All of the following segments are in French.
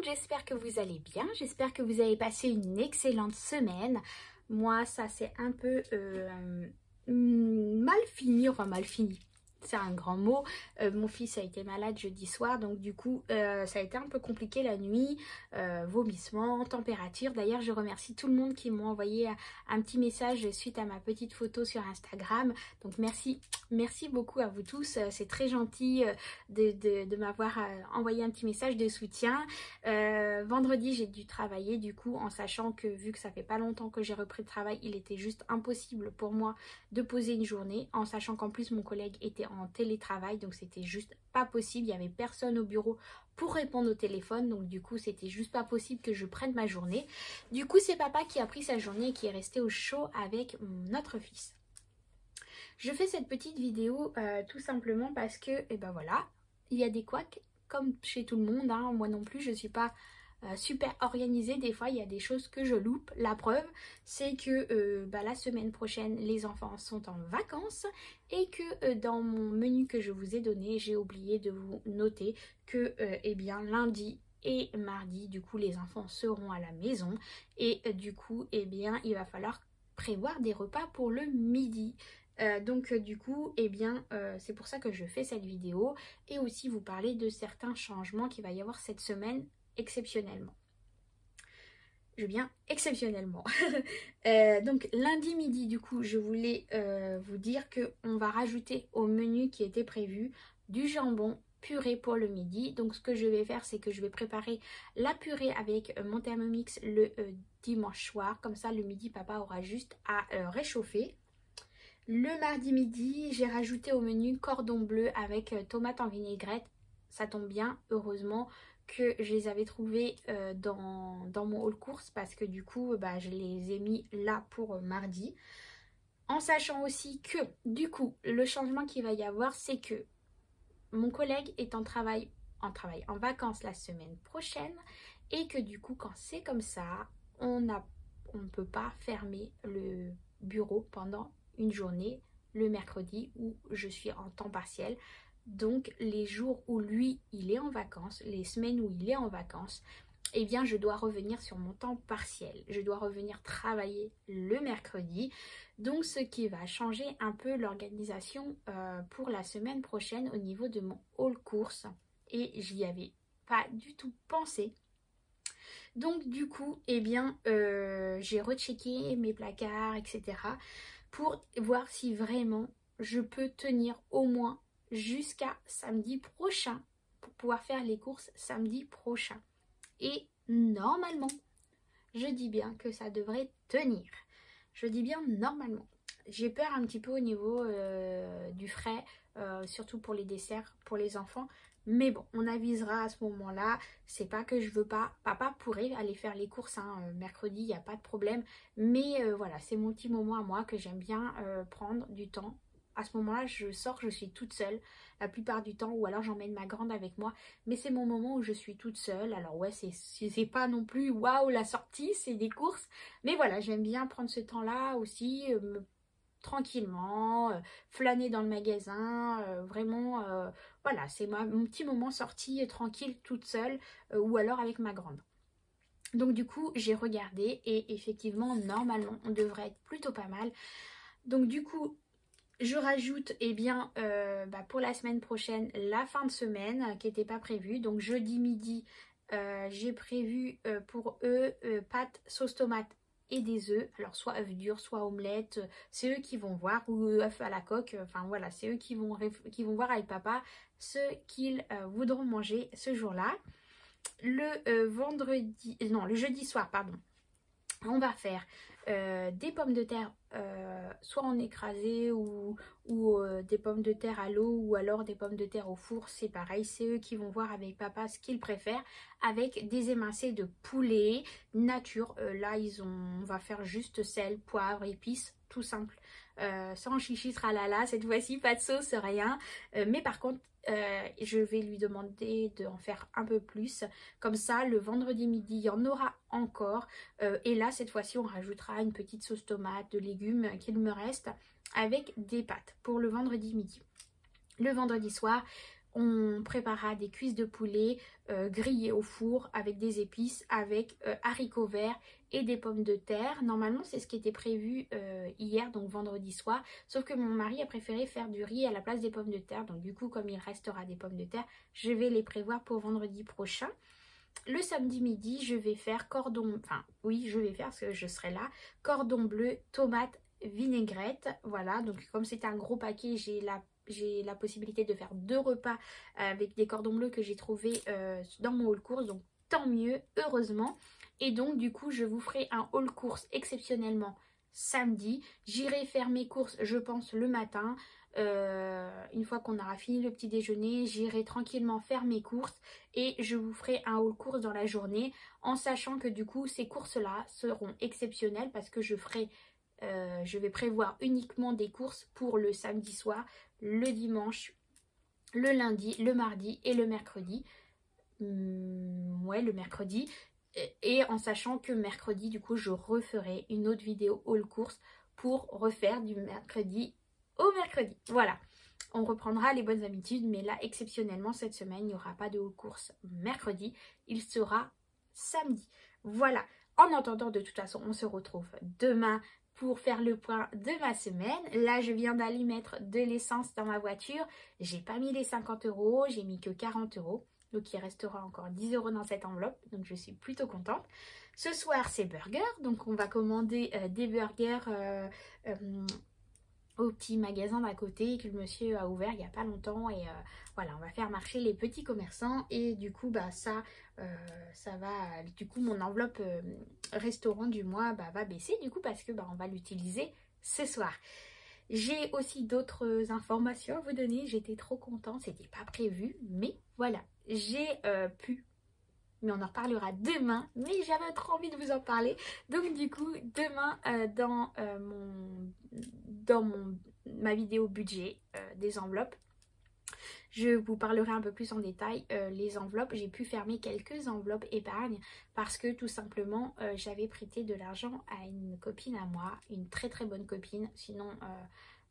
monde, j'espère que vous allez bien, j'espère que vous avez passé une excellente semaine. Moi, ça c'est un peu mal fini, enfin mal fini. C'est un grand mot. Mon fils a été malade jeudi soir, donc du coup ça a été un peu compliqué la nuit. Vomissements, température. D'ailleurs je remercie tout le monde qui m'a envoyé un petit message suite à ma petite photo sur Instagram. Donc merci beaucoup à vous tous. C'est très gentil de m'avoir envoyé un petit message de soutien. Vendredi j'ai dû travailler du coup, en sachant que vu que ça fait pas longtemps que j'ai repris le travail, il était juste impossible pour moi de poser une journée, en sachant qu'en plus mon collègue était en télétravail, donc c'était juste pas possible. Il y avait personne au bureau pour répondre au téléphone, donc du coup c'était juste pas possible que je prenne ma journée. Du coup c'est papa qui a pris sa journée et qui est resté au chaud avec notre fils. Je fais cette petite vidéo tout simplement parce que, et ben voilà, il y a des couacs comme chez tout le monde, hein. Moi non plus je suis pas super organisée, des fois il y a des choses que je loupe. La preuve c'est que la semaine prochaine les enfants sont en vacances et que dans mon menu que je vous ai donné, j'ai oublié de vous noter que eh bien lundi et mardi du coup les enfants seront à la maison et du coup eh bien il va falloir prévoir des repas pour le midi. Donc du coup eh bien c'est pour ça que je fais cette vidéo et aussi vous parler de certains changements qu'il va y avoir cette semaine exceptionnellement. Je viens exceptionnellement. Donc lundi midi du coup je voulais vous dire que on va rajouter au menu qui était prévu du jambon purée pour le midi. Donc ce que je vais faire c'est que je vais préparer la purée avec mon Thermomix le dimanche soir. Comme ça le midi papa aura juste à réchauffer. Le mardi midi j'ai rajouté au menu cordon bleu avec tomates en vinaigrette. Ça tombe bien, heureusement que je les avais trouvés dans mon haul course, parce que du coup je les ai mis là pour mardi. En sachant aussi que du coup le changement qu'il va y avoir c'est que mon collègue est en vacances la semaine prochaine et que du coup quand c'est comme ça on ne peut pas fermer le bureau pendant une journée le mercredi où je suis en temps partiel. Donc les jours où lui il est en vacances, les semaines où il est en vacances, eh bien je dois revenir sur mon temps partiel. Je dois revenir travailler le mercredi. Donc ce qui va changer un peu l'organisation pour la semaine prochaine au niveau de mon haul course. Et j'y avais pas du tout pensé. Donc du coup, eh bien j'ai rechecké mes placards, etc. pour voir si vraiment je peux tenir au moins jusqu'à samedi prochain pour pouvoir faire les courses samedi prochain. Et normalement, je dis bien que ça devrait tenir. Je dis bien normalement. J'ai peur un petit peu au niveau du frais, surtout pour les desserts, pour les enfants. Mais bon, on avisera à ce moment-là. C'est pas que je veux pas. Papa pourrait aller faire les courses mercredi, il n'y a pas de problème. Mais voilà, c'est mon petit moment à moi que j'aime bien prendre du temps. À ce moment-là, je sors, je suis toute seule la plupart du temps, ou alors j'emmène ma grande avec moi. Mais c'est mon moment où je suis toute seule. Alors ouais, c'est pas non plus waouh la sortie, c'est des courses. Mais voilà, j'aime bien prendre ce temps-là aussi, tranquillement, flâner dans le magasin. Vraiment, voilà, c'est mon petit moment sortie tranquille, toute seule, ou alors avec ma grande. Donc du coup, j'ai regardé et effectivement, normalement, on devrait être plutôt pas mal. Donc du coup, je rajoute pour la semaine prochaine la fin de semaine qui n'était pas prévue. Donc jeudi midi j'ai prévu pour eux pâtes sauce tomate et des œufs. Alors soit œufs durs, soit omelette, c'est eux qui vont voir, ou œufs à la coque. Enfin voilà, c'est eux qui vont voir avec papa ce qu'ils voudront manger ce jour-là. Le jeudi soir, pardon. On va faire des pommes de terre soit en écrasé ou des pommes de terre à l'eau, ou alors des pommes de terre au four. C'est pareil, c'est eux qui vont voir avec papa ce qu'ils préfèrent, avec des émincés de poulet nature. Là on va faire juste sel, poivre, épices, tout simple, sans chichi tralala cette fois-ci, pas de sauce, rien. Mais par contre je vais lui demander d'en faire un peu plus, comme ça le vendredi midi il y en aura encore, et là cette fois-ci on rajoutera une petite sauce tomate, de légumes qu'il me reste, avec des pâtes pour le vendredi midi. Le vendredi soir on préparera des cuisses de poulet grillées au four avec des épices, avec haricots verts et des pommes de terre. Normalement, c'est ce qui était prévu hier, donc vendredi soir. Sauf que mon mari a préféré faire du riz à la place des pommes de terre. Donc du coup, comme il restera des pommes de terre, je vais les prévoir pour vendredi prochain. Le samedi midi, je vais faire cordon... Enfin, oui, je vais faire parce que je serai là. Cordon bleu, tomate, vinaigrette. Voilà, donc comme c'est un gros paquet, j'ai la possibilité de faire 2 repas avec des cordons bleus que j'ai trouvés dans mon haul course. Donc tant mieux, heureusement. Et donc du coup, je vous ferai un haul course exceptionnellement samedi. J'irai faire mes courses, je pense, le matin. Une fois qu'on aura fini le petit déjeuner, j'irai tranquillement faire mes courses et je vous ferai un haul course dans la journée, en sachant que du coup ces courses là seront exceptionnelles parce que je vais prévoir uniquement des courses pour le samedi soir, le dimanche, le lundi, le mardi et le mercredi. Ouais, le mercredi. Et en sachant que mercredi, du coup, je referai une autre vidéo haul course pour refaire du mercredi au mercredi. Voilà, on reprendra les bonnes habitudes, mais là, exceptionnellement, cette semaine, il n'y aura pas de haul course mercredi, il sera samedi. Voilà, en attendant, de toute façon, on se retrouve demain pour faire le point de ma semaine. Là, je viens d'aller mettre de l'essence dans ma voiture. J'ai pas mis les 50 €, j'ai mis que 40 €. Donc il restera encore 10 € dans cette enveloppe. Donc je suis plutôt contente. Ce soir, c'est burger. Donc on va commander des burgers au petit magasin d'à côté que le monsieur a ouvert il n'y a pas longtemps. Et voilà, on va faire marcher les petits commerçants. Et du coup, bah ça va... Du coup, mon enveloppe restaurant du mois va baisser. Du coup, parce que on va l'utiliser ce soir. J'ai aussi d'autres informations à vous donner. J'étais trop contente, c'était pas prévu, mais voilà, j'ai pu, mais on en reparlera demain, mais j'avais trop envie de vous en parler. Donc du coup, demain dans ma vidéo budget des enveloppes, je vous parlerai un peu plus en détail les enveloppes. J'ai pu fermer quelques enveloppes épargne parce que tout simplement j'avais prêté de l'argent à une copine à moi, une très très bonne copine. Sinon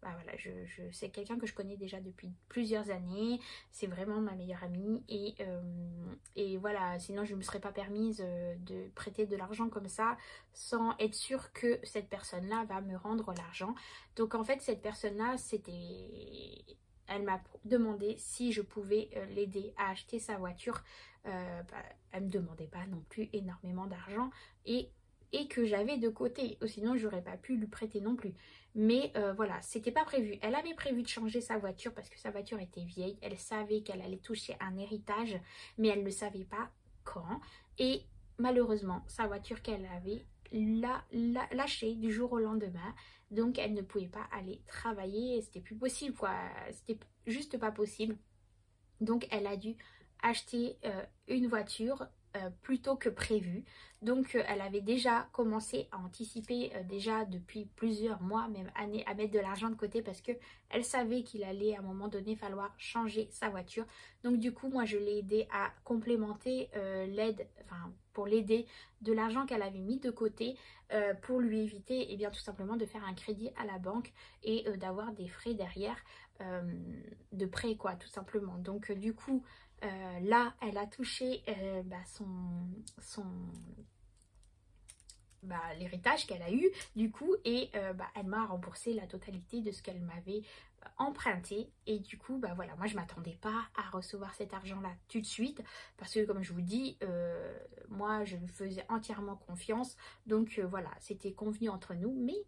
voilà, c'est quelqu'un que je connais déjà depuis plusieurs années. C'est vraiment ma meilleure amie et voilà, sinon je ne me serais pas permise de prêter de l'argent comme ça sans être sûre que cette personne-là va me rendre l'argent. Donc en fait cette personne-là, elle m'a demandé si je pouvais l'aider à acheter sa voiture. Elle ne me demandait pas non plus énormément d'argent et que j'avais de côté. Sinon, j'aurais pas pu lui prêter non plus. Mais voilà, c'était pas prévu. Elle avait prévu de changer sa voiture parce que sa voiture était vieille. Elle savait qu'elle allait toucher un héritage, mais elle ne savait pas quand. Et malheureusement, sa voiture qu'elle avait l'a lâchée du jour au lendemain. Donc elle ne pouvait pas aller travailler, c'était plus possible quoi, c'était juste pas possible. Donc elle a dû acheter une voiture plus tôt que prévu. Donc elle avait déjà commencé à anticiper déjà depuis plusieurs mois, même années, à mettre de l'argent de côté parce que elle savait qu'il allait à un moment donné falloir changer sa voiture. Donc du coup moi je l'ai aidé à complémenter l'aide, enfin pour l'aider de l'argent qu'elle avait mis de côté pour lui éviter bien tout simplement de faire un crédit à la banque et d'avoir des frais derrière de prêt quoi tout simplement. Donc du coup là elle a touché l'héritage qu'elle a eu du coup et elle m'a remboursé la totalité de ce qu'elle m'avait emprunté et du coup voilà, moi je m'attendais pas à recevoir cet argent là tout de suite parce que comme je vous dis moi je lui faisais entièrement confiance donc voilà, c'était convenu entre nous, mais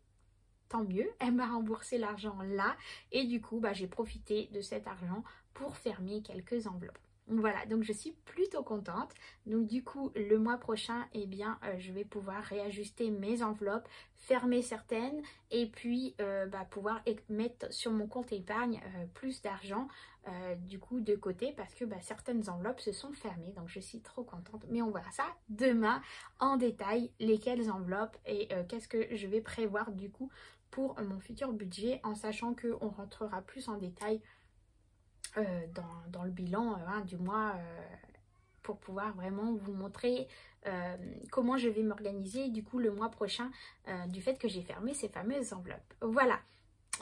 tant mieux, elle m'a remboursé l'argent là et du coup j'ai profité de cet argent pour fermer quelques enveloppes. Voilà, donc je suis plutôt contente. Donc du coup, le mois prochain, je vais pouvoir réajuster mes enveloppes, fermer certaines et puis pouvoir mettre sur mon compte épargne plus d'argent du coup de côté parce que certaines enveloppes se sont fermées. Donc je suis trop contente. Mais on verra ça demain en détail, lesquelles enveloppes et qu'est-ce que je vais prévoir du coup pour mon futur budget en sachant qu'on rentrera plus en détail dans le bilan du mois pour pouvoir vraiment vous montrer comment je vais m'organiser du coup le mois prochain du fait que j'ai fermé ces fameuses enveloppes. Voilà.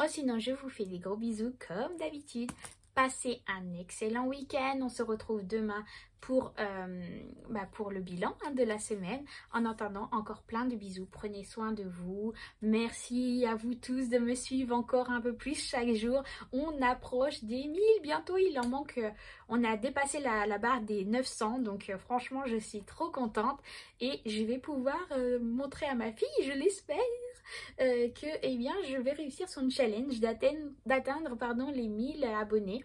Sinon je vous fais des gros bisous comme d'habitude. Passez un excellent week-end. On se retrouve demain pour le bilan de la semaine. En attendant, encore plein de bisous. Prenez soin de vous. Merci à vous tous de me suivre encore un peu plus chaque jour. On approche des 1000. Bientôt, il en manque. On a dépassé la barre des 900. Donc, franchement, je suis trop contente. Et je vais pouvoir montrer à ma fille, je l'espère, que eh bien, je vais réussir son challenge d'atteindre les 1000 abonnés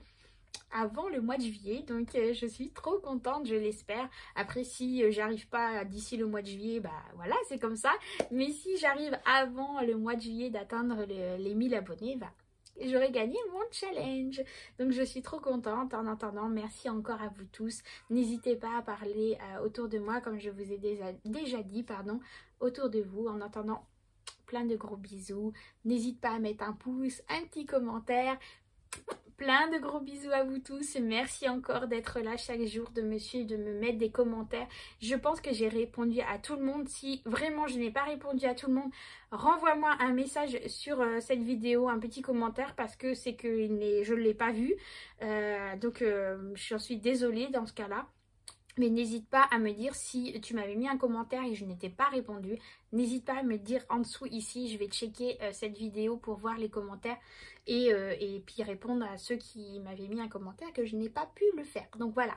avant le mois de juillet. Donc je suis trop contente, je l'espère. Après, si j'arrive pas d'ici le mois de juillet, bah voilà, c'est comme ça. Mais si j'arrive avant le mois de juillet d'atteindre les 1000 abonnés, bah j'aurai gagné mon challenge. Donc je suis trop contente. En attendant, merci encore à vous tous. N'hésitez pas à parler autour de moi, comme je vous ai déjà dit, autour de vous. En attendant, plein de gros bisous. N'hésite pas à mettre un pouce, un petit commentaire. Plein de gros bisous à vous tous. Merci encore d'être là chaque jour, de me suivre, de me mettre des commentaires. Je pense que j'ai répondu à tout le monde. Si vraiment je n'ai pas répondu à tout le monde, renvoie-moi un message sur cette vidéo, un petit commentaire, parce que c'est que je ne l'ai pas vu. Donc j'en suis désolée dans ce cas-là. Mais n'hésite pas à me dire si tu m'avais mis un commentaire et je n'étais pas répondu. N'hésite pas à me dire en dessous ici. Je vais checker cette vidéo pour voir les commentaires et puis répondre à ceux qui m'avaient mis un commentaire que je n'ai pas pu le faire. Donc voilà.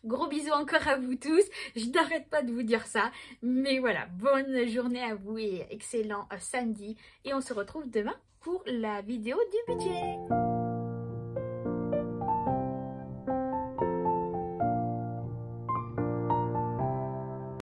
Gros bisous encore à vous tous. Je n'arrête pas de vous dire ça. Mais voilà, bonne journée à vous et excellent samedi. Et on se retrouve demain pour la vidéo du budget.